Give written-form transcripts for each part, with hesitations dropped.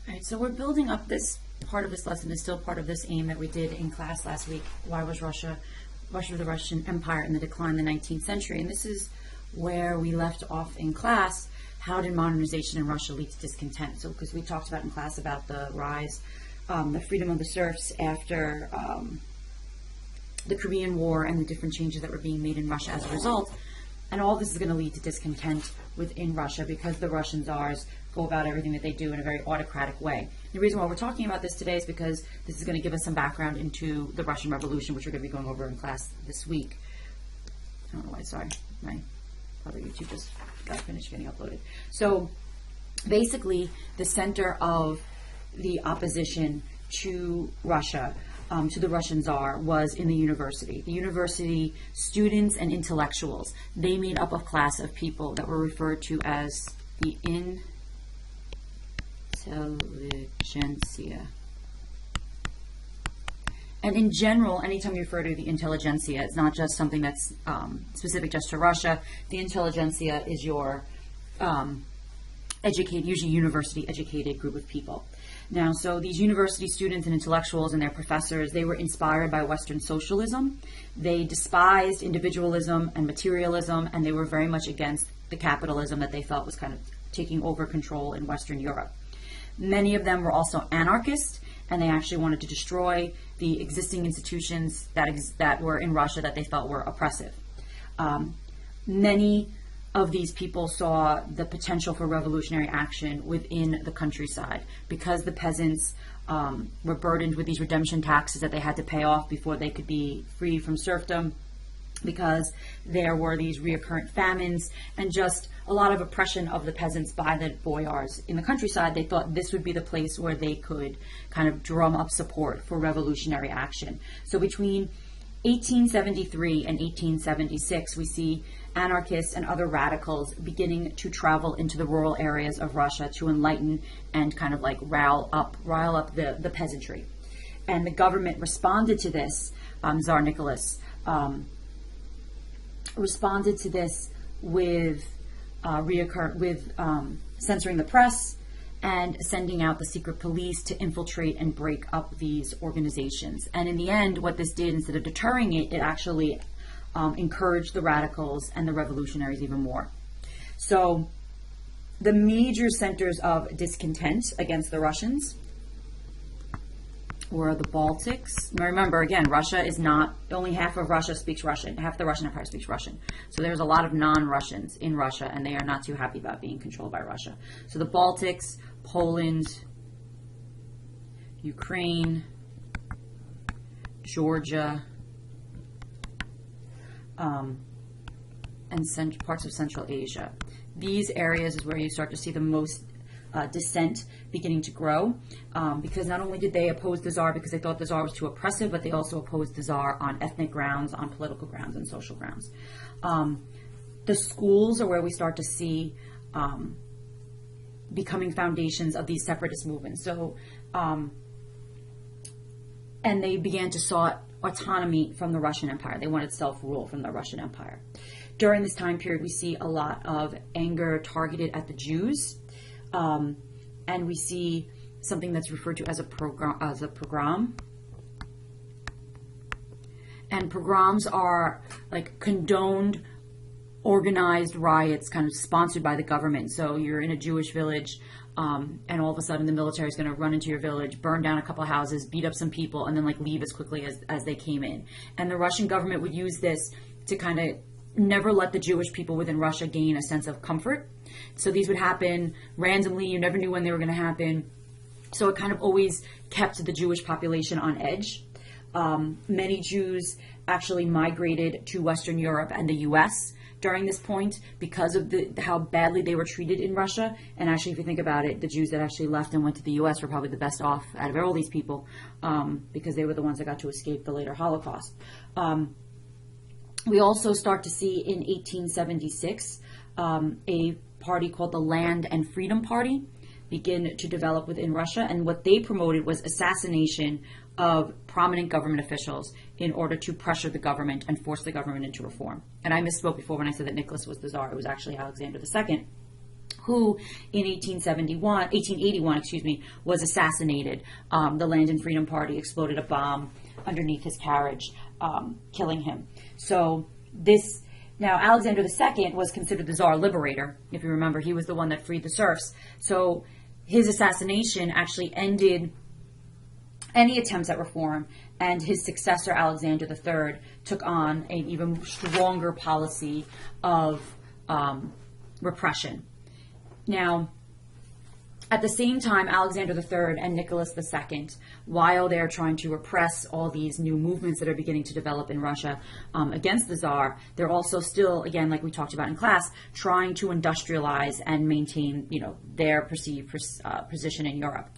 All right, so we're building up this part of this lesson is still part of this aim that we did in class last week. Why was Russia the Russian Empire in the decline in the 19th century? And this is where we left off in class. How did modernization in Russia lead to discontent? So, because we talked about in class about the rise, the freedom of the serfs after the Korean War and the different changes that were being made in Russia as a result. And all this is going to lead to discontent within Russia because the Russian czars go about everything that they do in a very autocratic way. The reason why we're talking about this today is because this is going to give us some background into the Russian Revolution, which we're going to be going over in class this week. I don't know why, sorry. My other YouTube just got finished getting uploaded. So basically, the center of the opposition to Russia, to the Russian Tsar, was in the university. The university students and intellectuals, they made up a class of people that were referred to as the intelligentsia. And in general, anytime you refer to the intelligentsia, it's not just something that's specific just to Russia. The intelligentsia is your educated, usually university educated group of people. Now, so these university students and intellectuals and their professors, they were inspired by Western socialism. They despised individualism and materialism, and they were very much against the capitalism that they felt was kind of taking over control in Western Europe. Many of them were also anarchists, and they actually wanted to destroy the existing institutions that were in Russia that they felt were oppressive. Many of these people saw the potential for revolutionary action within the countryside because the peasants were burdened with these redemption taxes that they had to pay off before they could be free from serfdom, because there were these reoccurrent famines and just a lot of oppression of the peasants by the boyars in the countryside. They thought this would be the place where they could kind of drum up support for revolutionary action. So between 1873 and 1876, we see anarchists and other radicals beginning to travel into the rural areas of Russia to enlighten and kind of like rile up the peasantry. And the government responded to this. Tsar Nicholas responded to this with censoring the press and sending out the secret police to infiltrate and break up these organizations. And in the end, what this did, instead of deterring it, it actually encouraged the radicals and the revolutionaries even more. So the major centers of discontent against the Russians were the Baltics. Now remember, again, Russia is not, only half of Russia speaks Russian. Half the Russian Empire speaks Russian. So there's a lot of non-Russians in Russia, and they are not too happy about being controlled by Russia. So the Baltics, Poland, Ukraine, Georgia, and parts of Central Asia. These areas is where you start to see the most dissent beginning to grow, because not only did they oppose the Tsar because they thought the Tsar was too oppressive, but they also opposed the Tsar on ethnic grounds, on political grounds, and social grounds. The schools are where we start to see becoming foundations of these separatist movements. So, and they began to sought autonomy from the Russian Empire. They wanted self-rule from the Russian Empire. During this time period, we see a lot of anger targeted at the Jews, and we see something that's referred to as a pogrom. And pogroms are like condoned, organized riots, kind of sponsored by the government. So you're in a Jewish village, and all of a sudden the military is going to run into your village, burn down a couple of houses, beat up some people, and then like leave as quickly as they came in. And the Russian government would use this to kind of never let the Jewish people within Russia gain a sense of comfort. So these would happen randomly. You never knew when they were going to happen. So it kind of always kept the Jewish population on edge. Many Jews actually migrated to Western Europe and the U.S. during this point because of how badly they were treated in Russia. And actually, if you think about it, the Jews that actually left and went to the U.S. were probably the best off out of all these people, because they were the ones that got to escape the later Holocaust. We also start to see in 1876 a party called the Land and Freedom Party begin to develop within Russia. And what they promoted was assassination of prominent government officials in order to pressure the government and force the government into reform. And I misspoke before when I said that Nicholas was the Tsar. It was actually Alexander II, who in 1881, was assassinated. The Land and Freedom Party exploded a bomb underneath his carriage, killing him. So now Alexander II was considered the Tsar Liberator. If you remember, he was the one that freed the serfs. So his assassination actually ended any attempts at reform, and his successor, Alexander III, took on an even stronger policy of repression. Now, at the same time, Alexander III and Nicholas II, while they're trying to repress all these new movements that are beginning to develop in Russia against the Tsar, they're also still, again, like we talked about in class, trying to industrialize and maintain, their perceived position in Europe.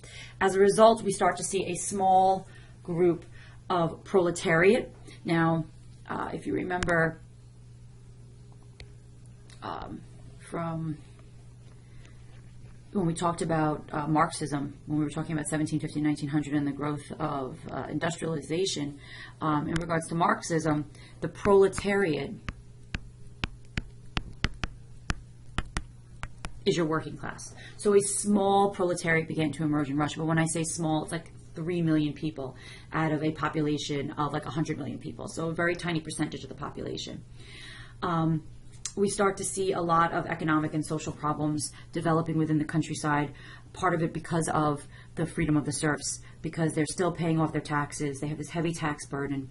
As a result, we start to see a small group of proletariat. Now, if you remember from when we talked about Marxism, when we were talking about 1750, 1900 and the growth of industrialization, in regards to Marxism, the proletariat is your working class. So a small proletariat began to emerge in Russia. But when I say small, it's like 3 million people out of a population of like 100 million people. So a very tiny percentage of the population. We start to see a lot of economic and social problems developing within the countryside, part of it because of the freedom of the serfs, because they're still paying off their taxes. They have this heavy tax burden.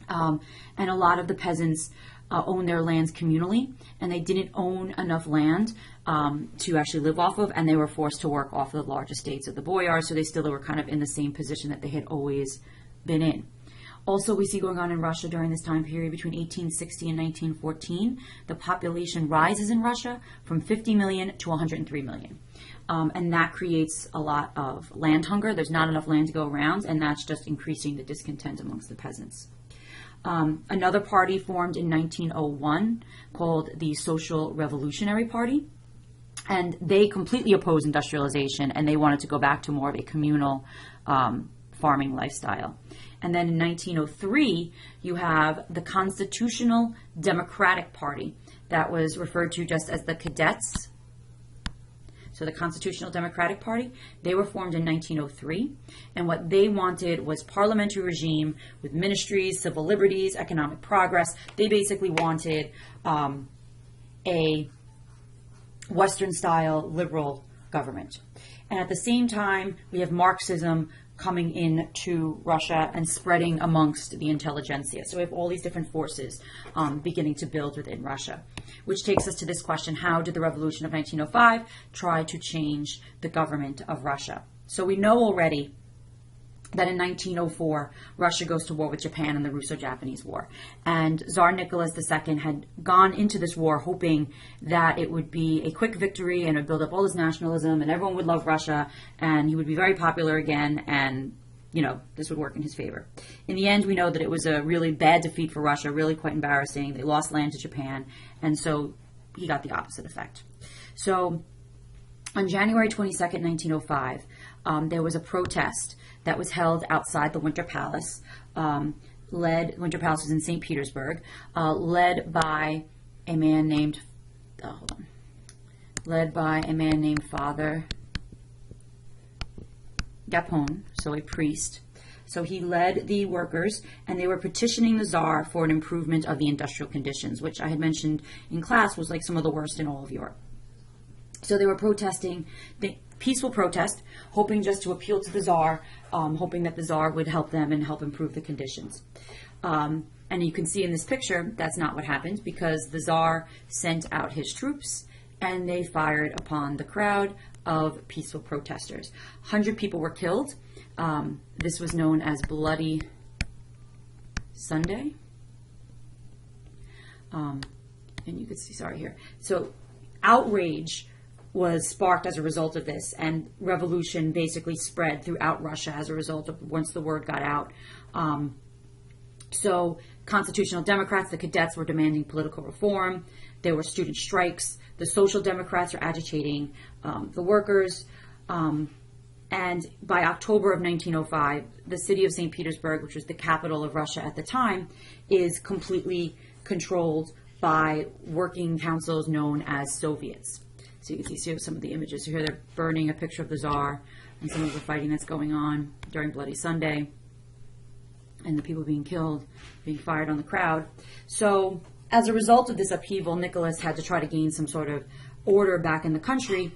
And a lot of the peasants own their lands communally, and they didn't own enough land to actually live off of, and they were forced to work off of the large estates of the boyars, so they still were kind of in the same position that they had always been in. Also, we see going on in Russia during this time period between 1860 and 1914, the population rises in Russia from 50 million to 103 million. And that creates a lot of land hunger. There's not enough land to go around, and that's just increasing the discontent amongst the peasants. Another party formed in 1901 called the Social Revolutionary Party, and they completely opposed industrialization, and they wanted to go back to more of a communal farming lifestyle. And then in 1903, you have the Constitutional Democratic Party that was referred to just as the Cadets. So the Constitutional Democratic Party, they were formed in 1903. And what they wanted was parliamentary regime with ministries, civil liberties, economic progress. They basically wanted a Western-style liberal government. And at the same time, we have Marxism coming into Russia and spreading amongst the intelligentsia. So we have all these different forces beginning to build within Russia, which takes us to this question: how did the revolution of 1905 try to change the government of Russia? So we know already that in 1904, Russia goes to war with Japan in the Russo-Japanese War. And Tsar Nicholas II had gone into this war hoping that it would be a quick victory and it would build up all this nationalism and everyone would love Russia and he would be very popular again and, this would work in his favor. In the end, we know that it was a really bad defeat for Russia, really quite embarrassing. They lost land to Japan, and so he got the opposite effect. So on January 22nd, 1905, there was a protest that was held outside the Winter Palace. Winter Palace was in St. Petersburg, led by a man named Father Gapon, so a priest. So he led the workers, and they were petitioning the Tsar for an improvement of the industrial conditions, which I had mentioned in class was like some of the worst in all of Europe. So they were protesting, the peaceful protest, hoping just to appeal to the Tsar, hoping that the Tsar would help them and help improve the conditions. And you can see in this picture, that's not what happened, because the Tsar sent out his troops and they fired upon the crowd of peaceful protesters. 100 people were killed. This was known as Bloody Sunday. And you can see, sorry here. So outrage was sparked as a result of this, and revolution basically spread throughout Russia as a result of once the word got out. So constitutional Democrats, the cadets, were demanding political reform. There were student strikes. The Social Democrats are agitating the workers. And by October of 1905, the city of St. Petersburg, which was the capital of Russia at the time, is completely controlled by working councils known as Soviets. So you can see some of the images. So here they're burning a picture of the Tsar and some of the fighting that's going on during Bloody Sunday, and the people being killed, being fired on the crowd. So as a result of this upheaval, Nicholas had to try to gain some sort of order back in the country,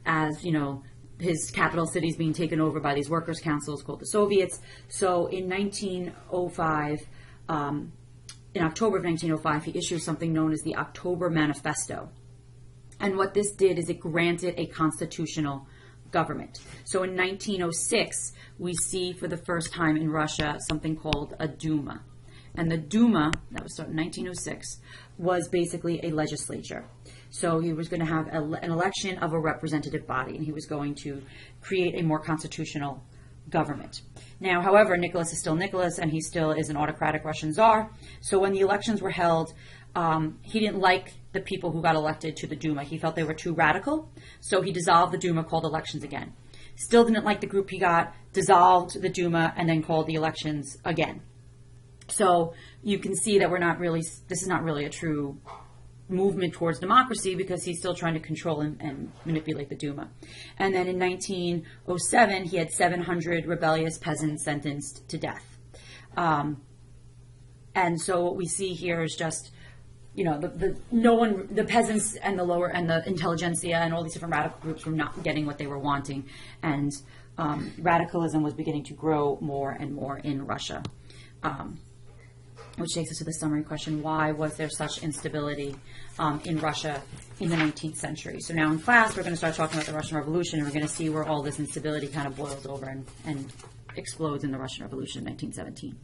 as, you know, his capital city is being taken over by these workers' councils called the Soviets. So in 1905, in October of 1905, he issued something known as the October Manifesto. And what this did is it granted a constitutional government. So in 1906, we see for the first time in Russia something called a Duma. And the Duma, that was started in 1906, was basically a legislature. So he was going to have an election of a representative body, and he was going to create a more constitutional government. Now, however, Nicholas is still Nicholas, and he still is an autocratic Russian czar. So when the elections were held, he didn't like the people who got elected to the Duma. He felt they were too radical, so he dissolved the Duma, called elections again. Still didn't like the group he got, dissolved the Duma, and then called the elections again. So you can see that this is not really a true movement towards democracy, because he's still trying to control and manipulate the Duma. And then in 1907, he had 700 rebellious peasants sentenced to death. And so what we see here is just, you know, the peasants and the lower and the intelligentsia and all these different radical groups were not getting what they were wanting, and radicalism was beginning to grow more and more in Russia. Which takes us to the summary question: why was there such instability in Russia in the 19th century? So now in class, we're going to start talking about the Russian Revolution, and we're going to see where all this instability kind of boils over and explodes in the Russian Revolution in 1917.